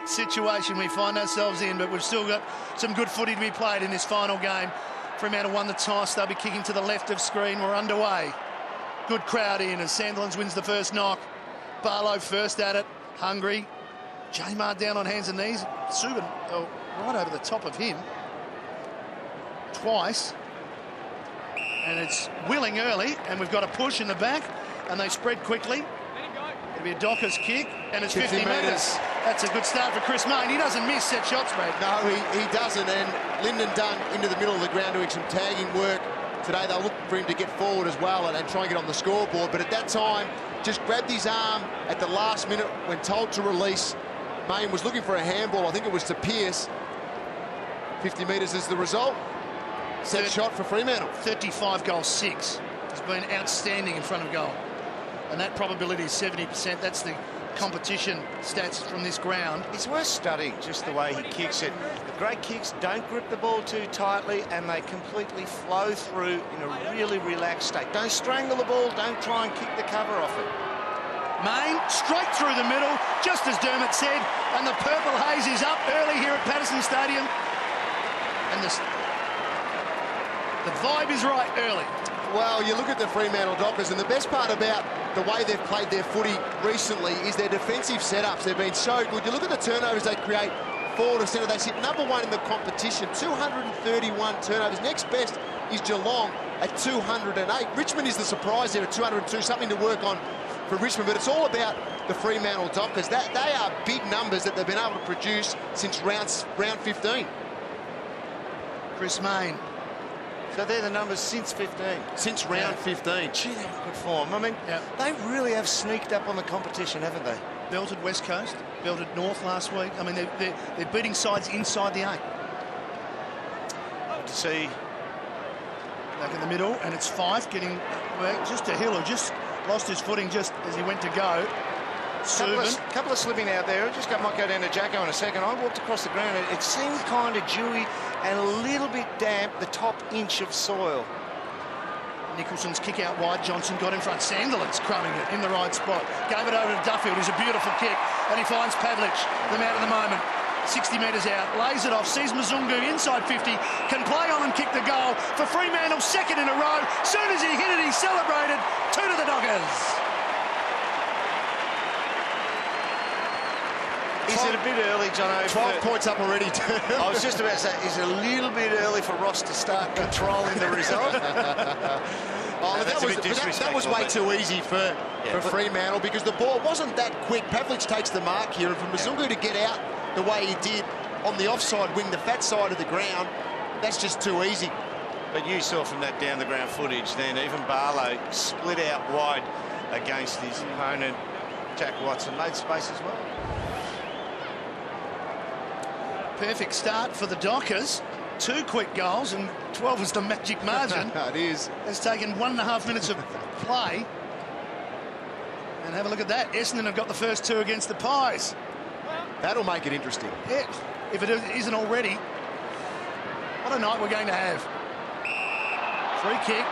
situation we find ourselves in, but we've still got some good footy to be played in this final game. Fremantle won the toss. They'll be kicking to the left of screen. We're underway. Good crowd in as Sandilands wins the first knock. Barlow first at it, hungry. Jamar down on hands and knees. Subin right over the top of him twice. And it's Willing early, and we've got a push in the back, and they spread quickly. It'll be a Dockers kick, and it's 50 metres. That's a good start for Chris Mayne. He doesn't miss set shots, mate. No, he doesn't, and Lyndon Dunn into the middle of the ground doing some tagging work. Today they'll look for him to get forward as well and try and get on the scoreboard, but at that time, just grabbed his arm at the last minute when told to release. Mayne was looking for a handball, I think it was to Pearce. 50 metres is the result. Set shot for Fremantle. 35 goals 6. He's been outstanding in front of goal. And that probability is 70%. That's the competition stats from this ground. It's worth studying just the way he kicks it. The great kicks don't grip the ball too tightly and they completely flow through in a really relaxed state. Don't strangle the ball, don't try and kick the cover off it. Mayne straight through the middle, just as Dermot said, and the purple haze is up early here at Patersons Stadium. And the vibe is right early. Well, you look at the Fremantle Dockers, and the best part about the way they've played their footy recently is their defensive setups. They've been so good. You look at the turnovers they create forward of centre. They sit number 1 in the competition, 231 turnovers. Next best is Geelong at 208. Richmond is the surprise there at 202, something to work on for Richmond, but it's all about the Fremantle Dockers. They are big numbers that they've been able to produce since round 15. Chris Mayne. So they're the numbers since 15. Since round 15. Gee, they're in good form. I mean, they really have sneaked up on the competition, haven't they? Belted West Coast, belted North last week. I mean, they're beating sides inside the 8. Good to see. Back in the middle, and it's Fife getting just to Hill, who just lost his footing just as he went to go. Couple of slipping out there. Might go down to Jacko in a second. I walked across the ground. It seemed kind of dewy and a little bit damp, the top inch of soil. Nicholson's kick out wide. Johnson got in front. Sandilands crumbing it in the right spot. Gave it over to Duffield, who's a beautiful kick, and he finds Pavlich, the man of the moment. 60 metres out, lays it off, sees Mzungu inside 50, can play on and kick the goal for Fremantle, second in a row. Soon as he hit it, he celebrated. 2 to the Dockers. Is it a bit early, John? 12 points up already. I was just about to say, is it a little bit early for Ross to start controlling the result? That was way too easy for Fremantle because the ball wasn't that quick. Pavlich takes the mark here, and for Mzungu to get out the way he did on the offside wing, the fat side of the ground, that's just too easy. But you saw from that down the ground footage then, even Barlow split out wide against his opponent, Jack Watson, made space as well. Perfect start for the Dockers. 2 quick goals, and 12 was the magic margin. It is. It's taken 1.5 minutes of play. And have a look at that. Essendon have got the first 2 against the Pies. That'll make it interesting. Yeah, if it isn't already. What a night we're going to have. Free kick.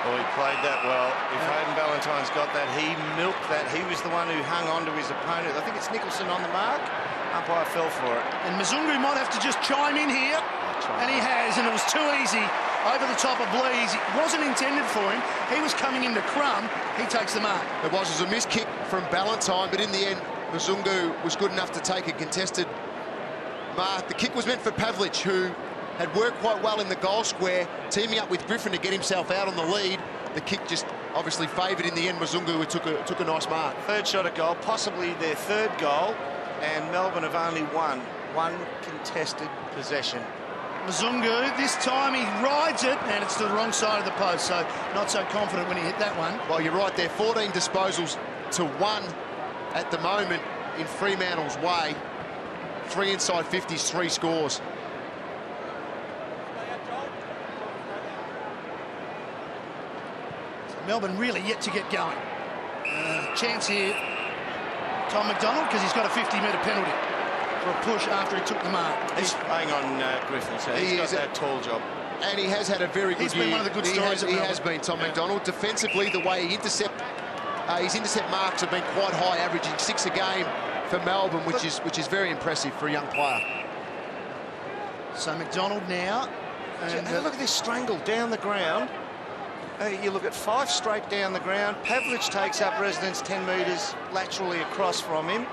Well, he played that well. If Hayden Ballantyne's got that, he milked that. He was the one who hung on to his opponent. I think it's Nicholson on the mark. Umpire fell for it. And Mzungu might have to just chime in here. And he has, and it was too easy over the top of Blees. It wasn't intended for him. He was coming into Crumb. He takes the mark. It was a missed kick from Ballantyne, but in the end, Mzungu was good enough to take a contested mark. The kick was meant for Pavlich, who had worked quite well in the goal square, teaming up with Griffin to get himself out on the lead. The kick just obviously favoured in the end Mzungu, who took a nice mark. Third shot at goal, possibly their third goal, and Melbourne have only won one contested possession. Mzungu, this time he rides it, and it's to the wrong side of the post, so not so confident when he hit that one. Well, you're right there, 14 disposals to 1 at the moment in Fremantle's way. 3 inside 50s, 3 scores. So Melbourne really yet to get going. Chance here, Tom McDonald, because he's got a 50-metre penalty for a push after he took the mark. He's playing on Griffin, so he's got that tall job. And he has had a very good year. He's been one of the good stories. He has been, Tom McDonald. Defensively, the way he his intercept marks have been quite high, averaging 6 a game for Melbourne, which is very impressive for a young player. So McDonald now. And look at this strangle down the ground. You look at Fife straight down the ground. Pavlich takes up residence 10 metres laterally across from him.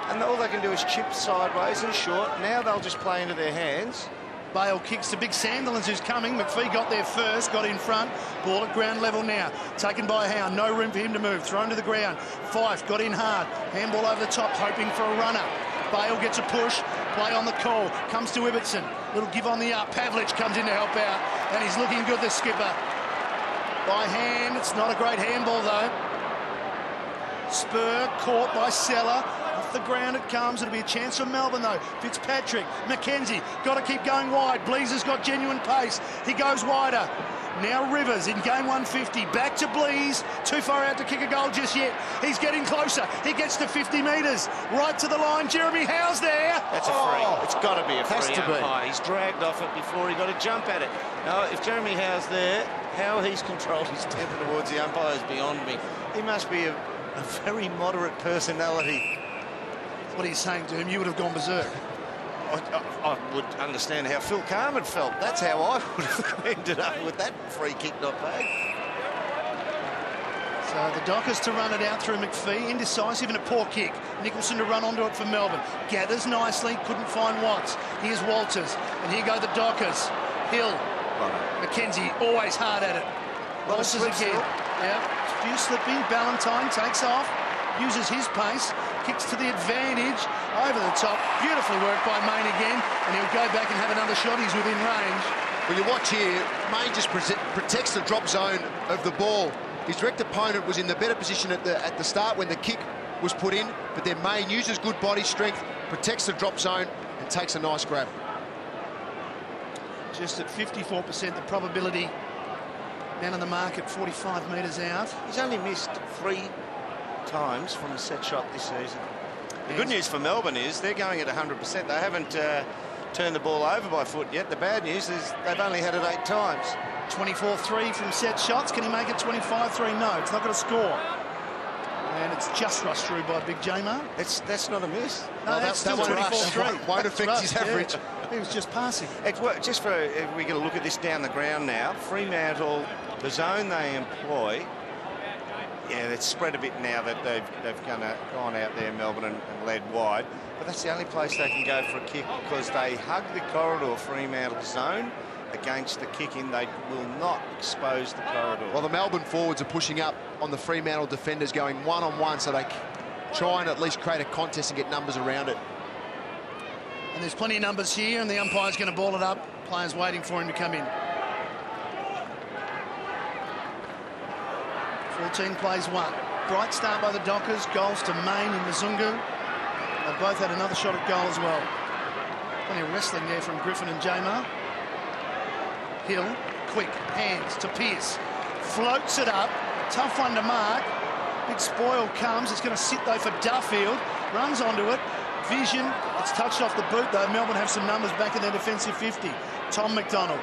And all they can do is chip sideways and short. Now they'll just play into their hands. Bale kicks to Big Sandilands, who's coming. McPhee got there first, got in front. Ball at ground level now. Taken by Howe. No room for him to move. Thrown to the ground. Fife got in hard. Handball over the top, hoping for a runner. Bale gets a push. Play on the call. Comes to Ibbotson. Little give on the up. Pavlich comes in to help out. And he's looking good, the skipper. By hand. It's not a great handball, though. Spur caught by Seller. Off the ground it comes. It'll be a chance for Melbourne, though. Fitzpatrick. McKenzie. Got to keep going wide. Bleezer's got genuine pace. He goes wider. Now Rivers in game 150. Back to Bleeze. Too far out to kick a goal just yet. He's getting closer. He gets to 50 metres. Right to the line. Jeremy Howe's there. That's a free. It's got to be a free. Has to be. He's dragged off it before he got a jump at it. Now, if Jeremy Howe's there, how he's controlled his temper towards the umpire is beyond me. He must be a very moderate personality. What are you saying to him? You would have gone berserk. I would understand how Phil Carman felt. That's how I would have ended up with that free kick not paid. So the Dockers to run it out through McPhee. Indecisive and a poor kick. Nicholson to run onto it for Melbourne. Gathers nicely. Couldn't find Watts. Here's Walters. And here go the Dockers. Hill. McKenzie always hard at it. Walters again. Yeah. Few slipping. Ballantyne takes off. Uses his pace. Kicks to the advantage. Over the top. Beautifully worked by Main again. And he'll go back and have another shot. He's within range. When you watch here, Main just protects the drop zone of the ball. His direct opponent was in the better position at the start when the kick was put in, but then Main uses good body strength, protects the drop zone, and takes a nice grab. Just at 54%, the probability down in the market, 45 metres out. He's only missed 3 times from a set shot this season. The good news for Melbourne is they're going at 100%. They haven't turned the ball over by foot yet. The bad news is they've only had it 8 times. 24-3 from set shots. Can he make it 25-3? No, it's not going to score. And it's just rushed through by Big J-Mar. That's not a miss. No, that's still 24-3. Won't affect his average. Yeah. He was just passing. Just for we get a look at this down the ground now. Fremantle, the zone they employ. Yeah, it's spread a bit now that they've gone out there, Melbourne, and led wide. But that's the only place they can go for a kick because they hug the corridor Fremantle zone against the kick-in. They will not expose the corridor. Well, the Melbourne forwards are pushing up on the Fremantle defenders, going one-on-one, so they try and at least create a contest and get numbers around it. And there's plenty of numbers here, and the umpire's going to ball it up. Players waiting for him to come in. 14 plays 1. Bright start by the Dockers. Goals to Main and Mzungu. They both had another shot at goal as well. Plenty of wrestling there from Griffin and J-Mar. Hill, quick, hands to Pearce. Floats it up. Tough one to mark. Big spoil comes. It's going to sit, though, for Duffield. Runs onto it. Vision. It's touched off the boot, though. Melbourne have some numbers back in their defensive 50. Tom McDonald.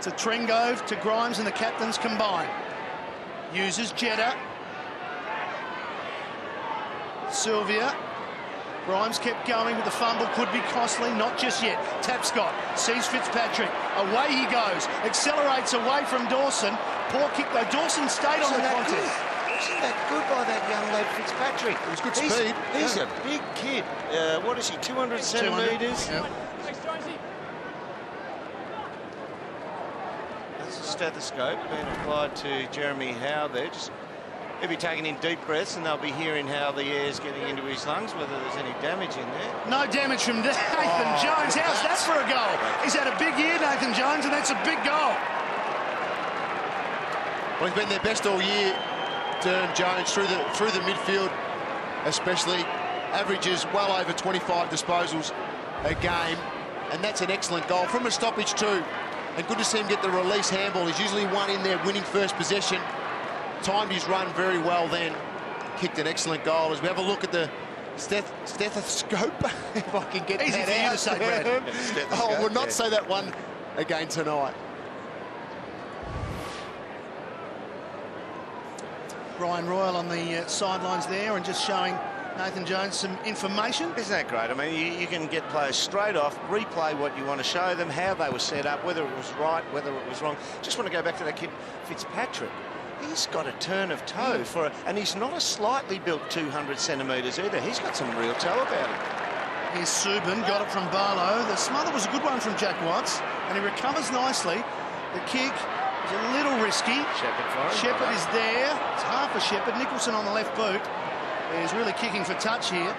To Trengove, to Grimes, and the captains combine. Uses Jeddah. Sylvia. Grimes kept going with the fumble. Could be costly. Not just yet. Tapscott sees Fitzpatrick. Away he goes. Accelerates away from Dawson. Poor kick though. Dawson stayed on the contest. Isn't that good by that young lad Fitzpatrick? It was good speed. He's a big kid. What is he, 200 centimetres? Yep. That's a stethoscope being applied to Jeremy Howe there. He'll be taking in deep breaths and they'll be hearing how the air's getting into his lungs, whether there's any damage in there. No damage from Nathan Jones. How's that for a goal? He's had a big year, Nathan Jones, and that's a big goal. Well, he's been their best all year, Dern Jones, through the midfield, especially. Averages well over 25 disposals a game, and that's an excellent goal from a stoppage too. And good to see him get the release handball. He's usually one in there winning first possession. Timed his run very well then. Kicked an excellent goal. As we have a look at the stethoscope, if I can get Easy that for you out. to say, Brad. I will not say that one again tonight. Brian Royal on the sidelines there and just showing Nathan Jones some information. Isn't that great? I mean, you can get players straight off, replay what you want to show them, how they were set up, whether it was right, whether it was wrong. Just want to go back to that kid, Fitzpatrick. He's got a turn of toe and he's not a slightly built 200 centimetres either. He's got some real toe about him. Here's Subin, got it from Barlow. The smother was a good one from Jack Watts, and he recovers nicely. The kick is a little risky. Shepherd is there. It's half a Shepherd. Nicholson on the left boot. He's really kicking for touch here.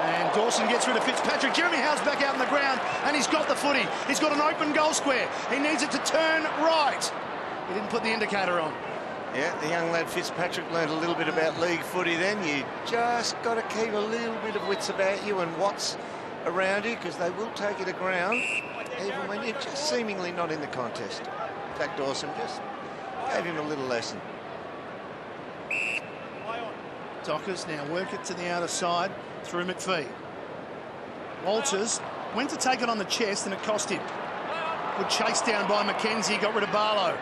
And Dawson gets rid of Fitzpatrick. Jeremy Howe's back out on the ground, and he's got the footy. He's got an open goal square. He needs it to turn right. He didn't put the indicator on. Yeah, the young lad Fitzpatrick learned a little bit about league footy then. You just got to keep a little bit of wits about you and what's around you, because they will take you to ground even when you're just seemingly not in the contest. In fact, Dawson just gave him a little lesson. Dockers now work it to the outer side through McPhee. Walters went to take it on the chest and it cost him. Good chase down by Mackenzie, got rid of Barlow.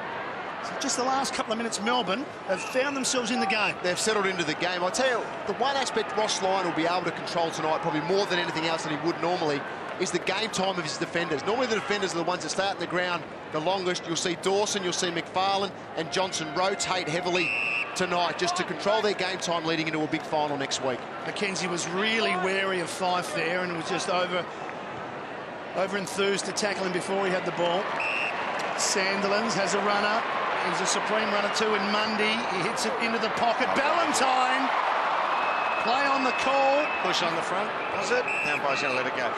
So just the last couple of minutes, Melbourne have found themselves in the game. They've settled into the game. I'll tell you, the one aspect Ross Lyon will be able to control tonight, probably more than anything else than he would normally, is the game time of his defenders. Normally the defenders are the ones that start in the ground the longest. You'll see Dawson, you'll see McFarlane and Johnson rotate heavily tonight just to control their game time leading into a big final next week. Mackenzie was really wary of Fife there and was just over enthused to tackle him before he had the ball. Sandilands has a runner. He's a supreme runner too in Mundy. He hits it into the pocket. Ballantyne, play on the call. Push on the front, was it? The umpire's going to let it go.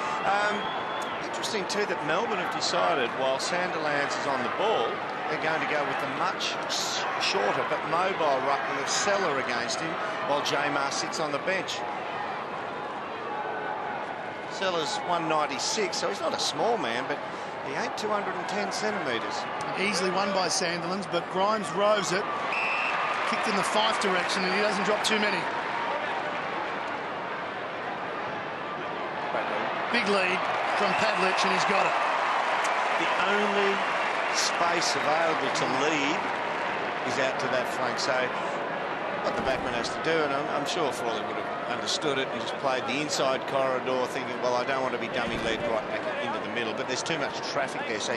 Interesting too that Melbourne have decided while Sandilands is on the ball, they're going to go with the much shorter but mobile ruckman of Seller against him while Jamar sits on the bench. Seller's 196, so he's not a small man, but he ain't 210 centimetres. Easily won by Sandilands, but Grimes rows it. Kicked in the Fife direction, and he doesn't drop too many. Big lead from Pavlich, and he's got it. The only space available to lead is out to that flank. So what the backman has to do, and I'm sure Frawley would have understood it and just played the inside corridor thinking, well, I don't want to be dummy led right back into the middle, but there's too much traffic there, so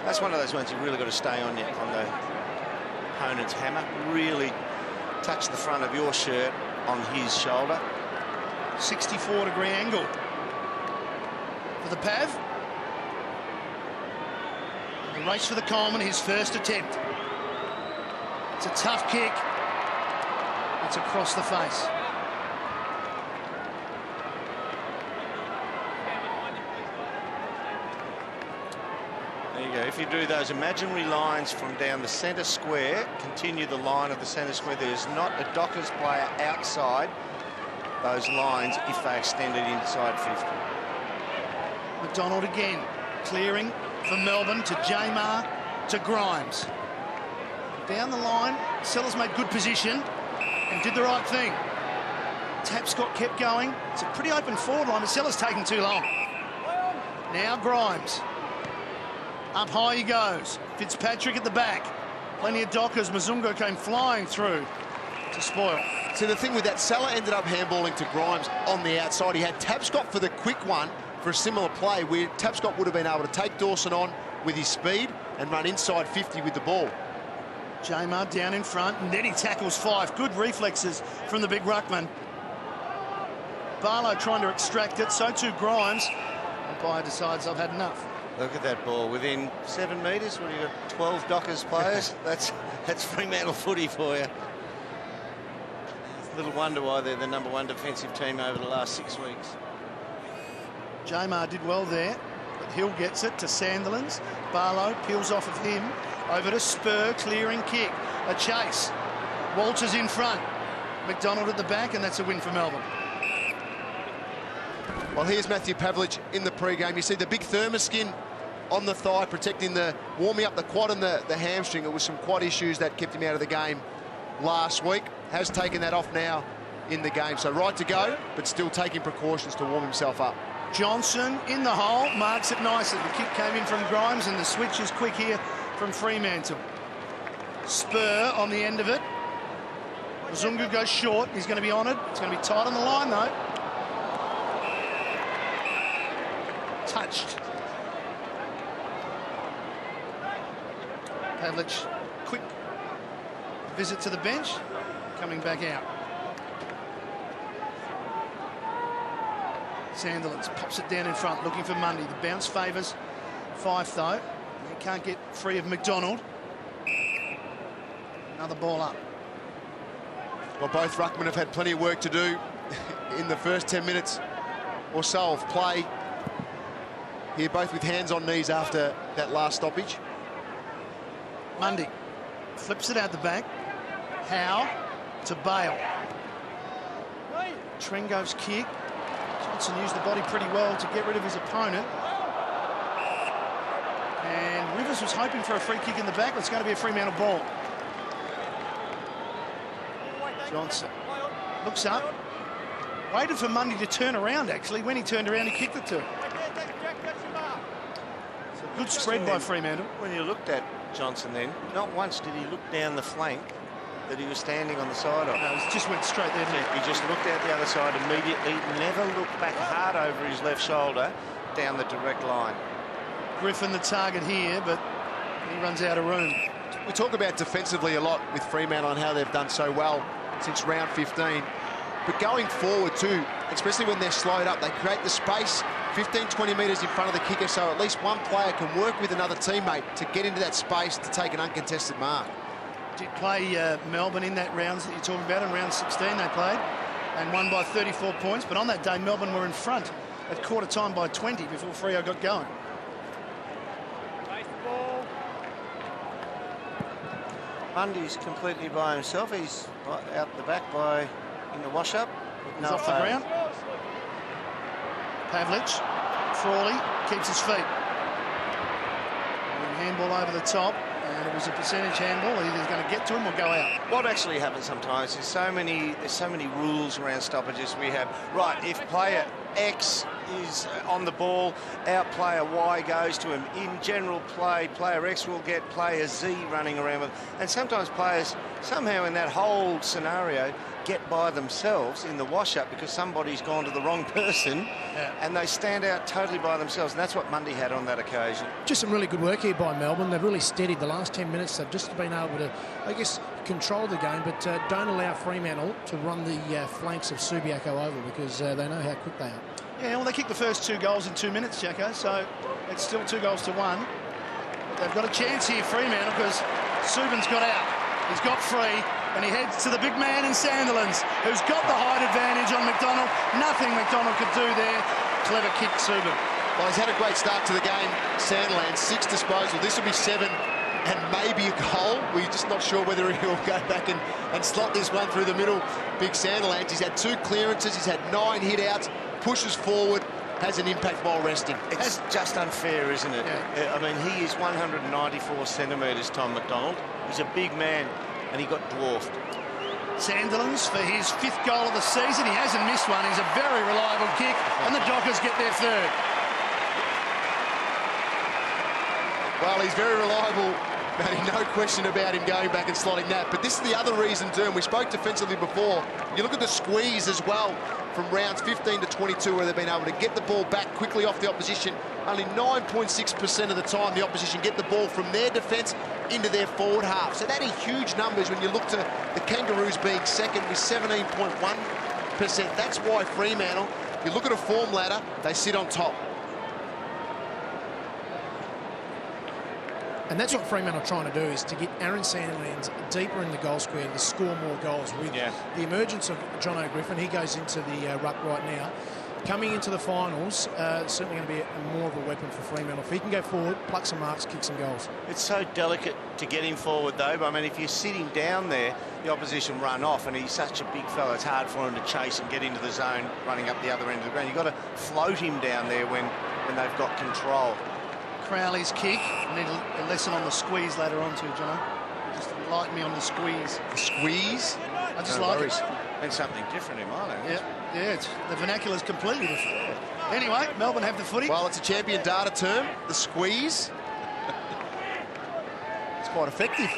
that's one of those ones you've really got to stay on the opponent's hammer, really touch the front of your shirt on his shoulder. 64-degree angle for the Pav. The race for the Coleman, his first attempt. It's a tough kick. It's across the face. There you go. If you do those imaginary lines from down the centre square, continue the line of the centre square, there's not a Dockers player outside those lines if they extend it inside 50. McDonald again, clearing from Melbourne to Jamar to Grimes. Down the line, Sellers made good position and did the right thing. Tapscott kept going. It's a pretty open forward line, but Sellers taking too long. Now Grimes. Up high he goes. Fitzpatrick at the back. Plenty of Dockers. Mazungo came flying through to spoil. So the thing with that, Salah ended up handballing to Grimes on the outside. He had Tapscott for the quick one for a similar play where Tapscott would have been able to take Dawson on with his speed and run inside 50 with the ball. Jamar down in front. Nettie tackles Fife. Good reflexes from the big ruckman. Barlow trying to extract it. So too Grimes. Umpire decides I've had enough. Look at that ball. Within 7 metres, when you've got 12 Dockers players, that's Fremantle footy for you. Little wonder why they're the #1 defensive team over the last 6 weeks. Jamar did well there, but Hill gets it to Sandilands. Barlow peels off of him. Over to Spur, clearing kick. A chase. Walters in front. McDonald at the back, and that's a win for Melbourne. Well, here's Matthew Pavlich in the pre-game. You see the big thermoskin on the thigh, protecting warming up the quad and the hamstring. It was some quad issues that kept him out of the game last week. Has taken that off now in the game. So right to go, but still taking precautions to warm himself up. Johnson in the hole, marks it nicely. The kick came in from Grimes, and the switch is quick here from Fremantle. Spur on the end of it. Zungu goes short. He's going to be honoured. It's going to be tight on the line, though. Touched. Pavlich, quick visit to the bench, coming back out. Sandilands pops it down in front, looking for Mundy. The bounce favours Fife, though. He can't get free of McDonald. Another ball up. Well, both ruckmen have had plenty of work to do in the first 10 minutes or so of play. Here, both with hands on knees after that last stoppage. Mundy flips it out the back. Howe to Bale. Trengo's kick. Johnson used the body pretty well to get rid of his opponent. And Rivers was hoping for a free kick in the back. It's going to be a Fremantle ball. Johnson looks up. Waited for Mundy to turn around, actually. When he turned around, he kicked it to him. It's a good spread by Fremantle. When you looked at Johnson then, not once did he look down the flank that he was standing on the side of. No, it just went straight there. He just looked out the other side immediately, never looked back hard over his left shoulder down the direct line. Griffin the target here, but he runs out of room. We talk about defensively a lot with Fremantle and how they've done so well since round 15. But going forward too, especially when they're slowed up, they create the space 15, 20 metres in front of the kicker, so at least one player can work with another teammate to get into that space to take an uncontested mark. Did play Melbourne in that rounds that you're talking about. In round 16 they played and won by 34 points. But on that day, Melbourne were in front at quarter time by 20 before Freo got going. Mundy's completely by himself. He's out the back in the wash-up. He's off the ground. Pavlich, Frawley keeps his feet. And handball over the top. And it was a percentage handball. Either he's going to get to him or go out. What actually happens sometimes is there's so many rules around stoppages. We have, right, if player X is on the ball, out player Y goes to him. In general play, player X will get player Z running around with. And sometimes players, somehow in that whole scenario, get by themselves in the wash-up because somebody's gone to the wrong person, and they stand out totally by themselves. And that's what Mundy had on that occasion. Just some really good work here by Melbourne. They've really steadied the last 10 minutes. They've just been able to, I guess, control the game, but don't allow Fremantle to run the flanks of Subiaco over because they know how quick they are. Yeah, well, they kicked the first 2 goals in 2 minutes, Jacko, so it's still 2 goals to 1. But they've got a chance here, Fremantle, because Subin's got out. He's got free, and he heads to the big man in Sandilands, who's got the height advantage on McDonald. Nothing McDonald could do there. Clever kick, Subin. Well, he's had a great start to the game. Sandilands, 6 disposal. This will be 7 and maybe a goal. We're just not sure whether he'll go back and slot this one through the middle. Big Sandilands. He's had 2 clearances. He's had 9 hit-outs. Pushes forward, has an impact while resting. It's just unfair, isn't it? Yeah. I mean, he is 194 centimetres, Tom McDonald. He's a big man, and he got dwarfed. Sandilands for his 5th goal of the season. He hasn't missed one. He's a very reliable kick, and the Dockers get their 3rd. Well, he's very reliable, Matty, no question about him going back and slotting that. But this is the other reason, too, and we spoke defensively before. You look at the squeeze as well from rounds 15 to 22 where they've been able to get the ball back quickly off the opposition. Only 9.6% of the time the opposition get the ball from their defence into their forward half. So that is huge numbers when you look to the Kangaroos being second with 17.1%. That's why Fremantle, you look at a form ladder, they sit on top. And that's what Fremantle are trying to do, is to get Aaron Sandilands deeper in the goal square to score more goals. With the emergence of John O'Griffin, he goes into the ruck right now. Coming into the finals, certainly going to be more of a weapon for Fremantle. If he can go forward, pluck some marks, kick some goals. It's so delicate to get him forward, though. But I mean, if you're sitting down there, the opposition run off, and he's such a big fella, it's hard for him to chase and get into the zone running up the other end of the ground. You've got to float him down there when they've got control. Crowley's kick. I need a lesson on the squeeze later on too, John. Just enlighten me on the squeeze. The squeeze? I just like it. Been something different in my language. Yeah, the vernacular's completely different. Anyway, Melbourne have the footy. Well, it's a champion data term, the squeeze. It's quite effective.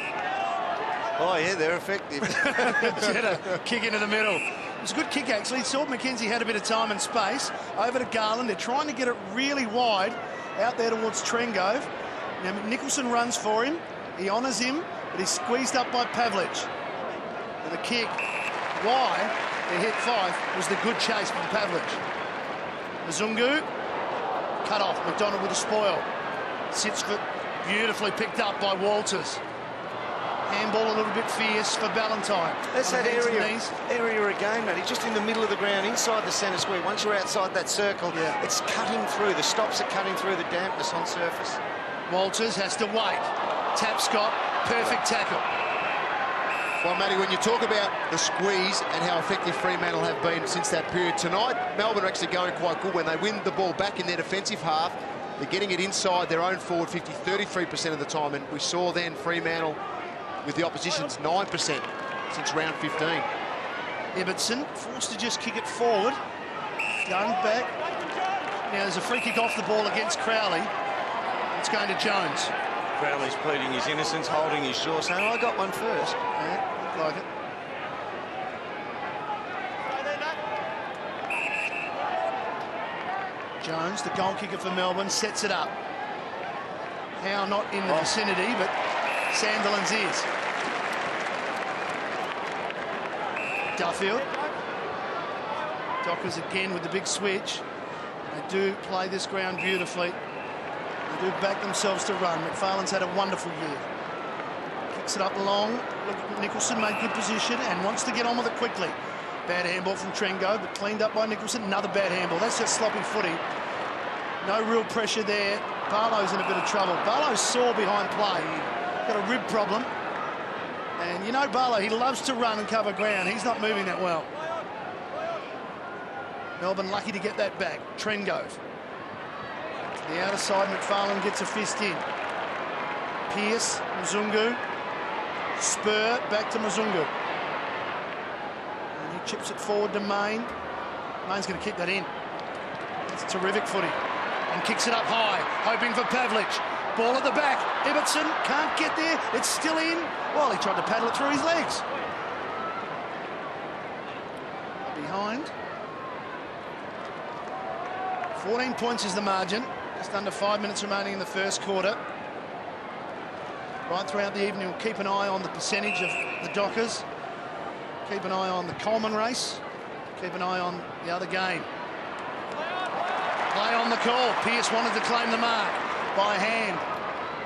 Oh, yeah, they're effective. Jetta, kick into the middle. It was a good kick, actually. Thought McKenzie had a bit of time and space. Over to Garland. They're trying to get it really wide out there towards Trengove. Now, Nicholson runs for him. He honours him, but he's squeezed up by Pavlich. And the kick, why they hit 5, was the good chase from Pavlich. Mzungu, cut off. McDonald with a spoil. Sits for beautifully picked up by Walters. Handball a little bit fierce for Ballantyne. That's that area again, mate. He's just in the middle of the ground, inside the centre square. Once you're outside that circle, it's cutting through. The stops are cutting through the dampness on surface. Walters has to wait. Tap Scott, perfect tackle. Well, Matty, when you talk about the squeeze and how effective Fremantle have been since that period, tonight Melbourne are actually going quite good when they win the ball back in their defensive half. They're getting it inside their own forward 50, 33% of the time, and we saw then Fremantle with the opposition's 9% since round 15. Ibbotson forced to just kick it forward. Going back. Now there's a free kick off the ball against Crowley. It's going to Jones. Crowley's pleading his innocence, holding his jaw, saying, I got one first. Yeah, looked like it. Jones, the goal kicker for Melbourne, sets it up. Now not in the vicinity, but Sandilands is. Duffield. Dockers again with the big switch. They do play this ground beautifully. They do back themselves to run. McFarlane's had a wonderful year. Kicks it up long. Look, Nicholson made good position and wants to get on with it quickly. Bad handball from Trengove, but cleaned up by Nicholson. Another bad handball. That's just sloppy footy. No real pressure there. Barlow's in a bit of trouble. Barlow's sore behind play. Got a rib problem. And you know Barlow, he loves to run and cover ground. He's not moving that well. Melbourne lucky to get that back. Trengove. To the outer side, McFarlane gets a fist in. Pearce, Mzungu. Spur, back to Mzungu. And he chips it forward to Main. Main's going to kick that in. It's terrific footy. And kicks it up high, hoping for Pavlich. Ball at the back. Ibbotson can't get there. It's still in. Well, he tried to paddle it through his legs. Behind. 14 points is the margin. Just under 5 minutes remaining in the first quarter. Right throughout the evening, we'll keep an eye on the percentage of the Dockers. Keep an eye on the Coleman race. Keep an eye on the other game. Play on the call. Pearce wanted to claim the mark by hand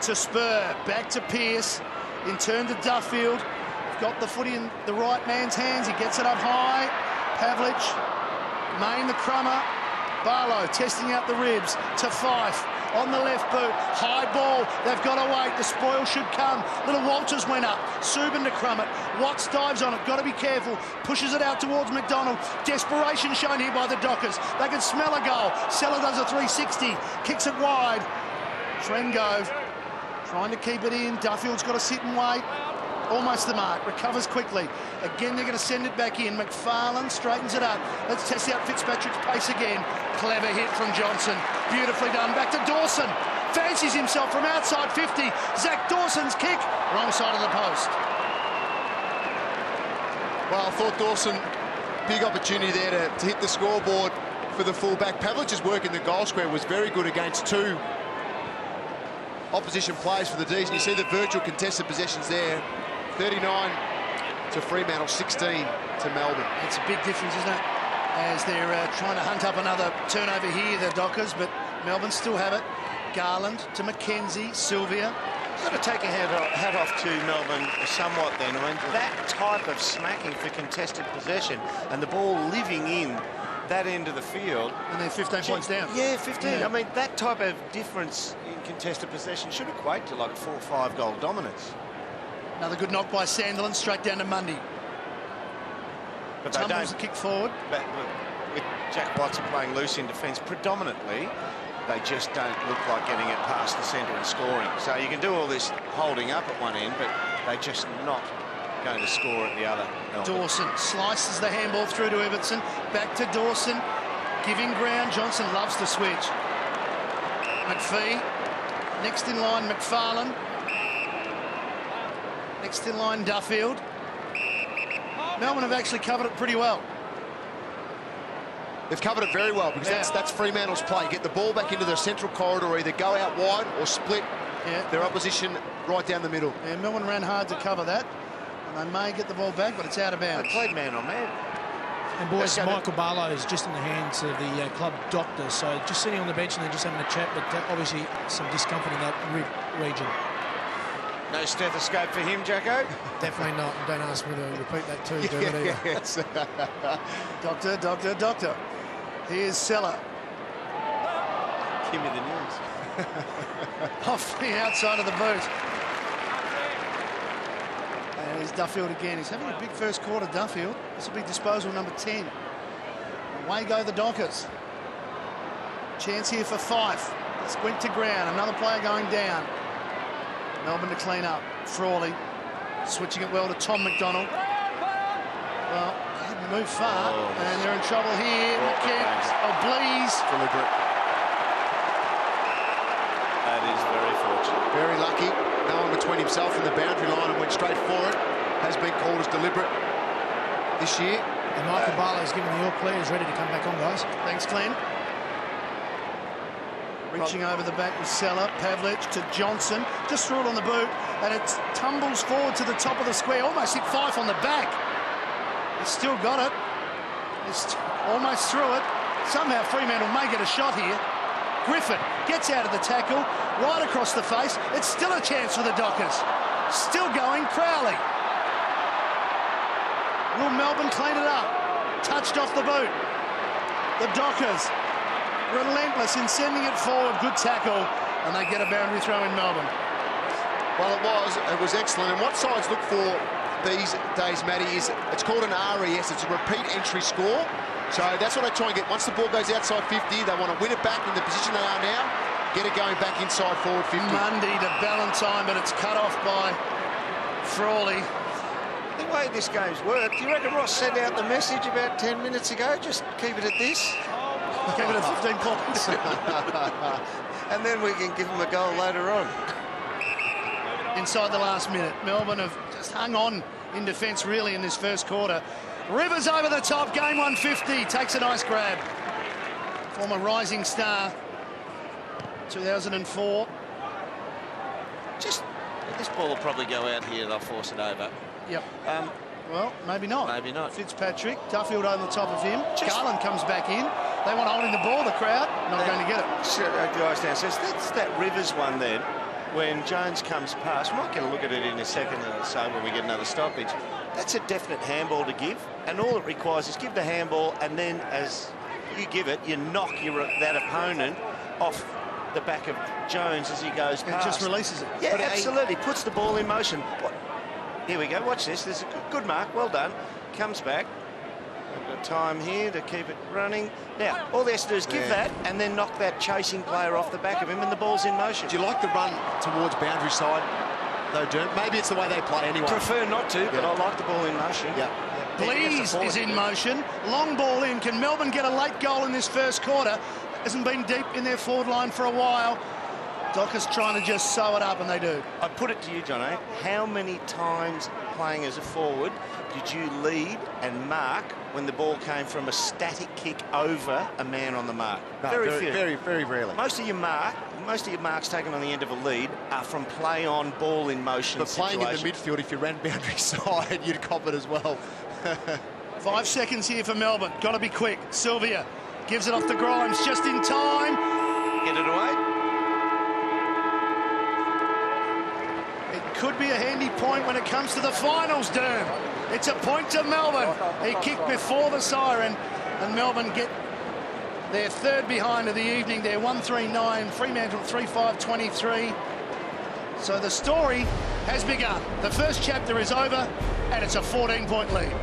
to Spur. Back to Pearce. In turn to Duffield. Got the footy in the right man's hands. He gets it up high. Pavlich. Main the crummer. Barlow testing out the ribs to Fife. On the left boot, high ball, they've got to wait, the spoil should come. Little Walters went up, Subin to Crummett, Watts dives on it, got to be careful, pushes it out towards McDonald. Desperation shown here by the Dockers. They can smell a goal. Seller does a 360, kicks it wide. Trengove trying to keep it in, Duffield's got to sit and wait. Almost the mark, recovers quickly. Again, they're going to send it back in. McFarlane straightens it up. Let's test out Fitzpatrick's pace again. Clever hit from Johnson. Beautifully done. Back to Dawson. Fancies himself from outside 50. Zach Dawson's kick. Wrong side of the post. Well, I thought Dawson, big opportunity there to hit the scoreboard for the fullback. Pavlich's work in the goal square was very good against two opposition players for the D's. And you see the virtual contested possessions there. 39 to Fremantle, 16 to Melbourne. It's a big difference, isn't it? As they're trying to hunt up another turnover here, the Dockers, but Melbourne still have it. Garland to McKenzie, Sylvia. You've got to take a hat off to Melbourne somewhat then. I mean, that type of smacking for contested possession and the ball living in that end of the field. And they're 15 points down. Yeah, 15. Yeah. I mean, that type of difference in contested possession should equate to like a 4 or 5 goal dominance. Another good knock by Sandilands, straight down to Mundy. But Tumbles the kick forward. But with Jack Watson playing loose in defence predominantly, they just don't look like getting it past the centre and scoring. So you can do all this holding up at one end, but they're just not going to score at the other. Dawson slices the handball through to Everton. Back to Dawson, giving ground. Johnson loves to switch. McPhee, next in line, McFarlane. Next in line, Duffield. Melbourne have actually covered it pretty well. They've covered it very well because that's Fremantle's play. Get the ball back into the central corridor, either go out wide or split their opposition right down the middle. Yeah, Melbourne ran hard to cover that. And they may get the ball back, but it's out of bounds. They played man on man. And boys, Michael Barlow is just in the hands of the club doctor, so just sitting on the bench and then just having a chat, but obviously some discomfort in that rib region. No stethoscope for him, Jacko? Definitely not. And don't ask me to repeat that too, Dermot, either. Doctor. Here's Seller. Give me the news. Off the outside of the boot. And here's Duffield again. He's having a big first quarter, Duffield. This will be disposal number 10. Away go the Dockers. Chance here for Fife. Squint to ground. Another player going down. Melbourne to clean up. Frawley switching it well to Tom McDonald. Well, he hadn't moved far, and they're in trouble here. Blees. Deliberate. That is very fortunate. Very lucky. No one between himself and the boundary line and went straight for it. Has been called as deliberate this year. And Michael Barlow's given the all players ready to come back on, guys. Thanks, Glenn. Reaching over the back with Seller, Pavlich to Johnson, just threw it on the boot, and it tumbles forward to the top of the square, almost hit Fife on the back. He's still got it. He's almost through it. Somehow Fremantle may get a shot here. Griffin gets out of the tackle, right across the face. It's still a chance for the Dockers. Still going, Crowley. Will Melbourne clean it up? Touched off the boot. The Dockers relentless in sending it forward. Good tackle, and they get a boundary throw in Melbourne. Well, it was excellent. And what sides look for these days, Matty, is it's called an RES. It's a repeat entry score. So that's what they try and get. Once the ball goes outside 50, they want to win it back in the position they are now, get it going back inside forward 50. Mundy to Ballantyne, but it's cut off by Frawley. The way this game's worked, do you reckon Ross sent out the message about 10 minutes ago? Just keep it at this. Keep it at 15 points. And then we can give them a goal later on. Inside the last minute, Melbourne have just hung on in defence really in this first quarter. Rivers over the top, game 150, takes a nice grab. Former rising star, 2004. Just, this ball will probably go out here, they'll force it over. Yep. Well, maybe not. Maybe not. Fitzpatrick, Duffield over the top of him. Garland comes back in. They want holding the ball, the crowd, not going to get it. Guys downstairs, that's that Rivers one then. When Jones comes past, we might get a look at it in a second or so when we get another stoppage. That's a definite handball to give, and all it requires is give the handball, and then as you give it, you knock that opponent off the back of Jones as he goes past. It just releases it. Yeah, absolutely. Puts the ball in motion. Here we go. Watch this. There's a good mark. Well done. Comes back. We've got time here to keep it running. Now, all they have to do is give that and then knock that chasing player off the back of him, and the ball's in motion. Do you like the run towards boundary side, though, Derm? Maybe it's the way they play anyway. Prefer not to, but I like the ball in motion. Yeah. Blees is in motion. Long ball in. Can Melbourne get a late goal in this first quarter? Hasn't been deep in their forward line for a while. Dockers trying to just sew it up, and they do. I put it to you, Jono. How many times playing as a forward did you lead and mark when the ball came from a static kick over a man on the mark? No, very few. Very rarely. Most of your marks taken on the end of a lead are from play on, ball in motion. But playing in the midfield, if you ran boundary side, you'd cop it as well. 5 seconds here for Melbourne. Got to be quick. Sylvia gives it off to Grimes just in time. Get it away. It could be a handy point when it comes to the finals, Derm. It's a point to Melbourne. He kicked before the siren, and Melbourne get their third behind of the evening. They're 1-3-9, Fremantle 3-5-23. So the story has begun. The first chapter is over, and it's a 14-point lead.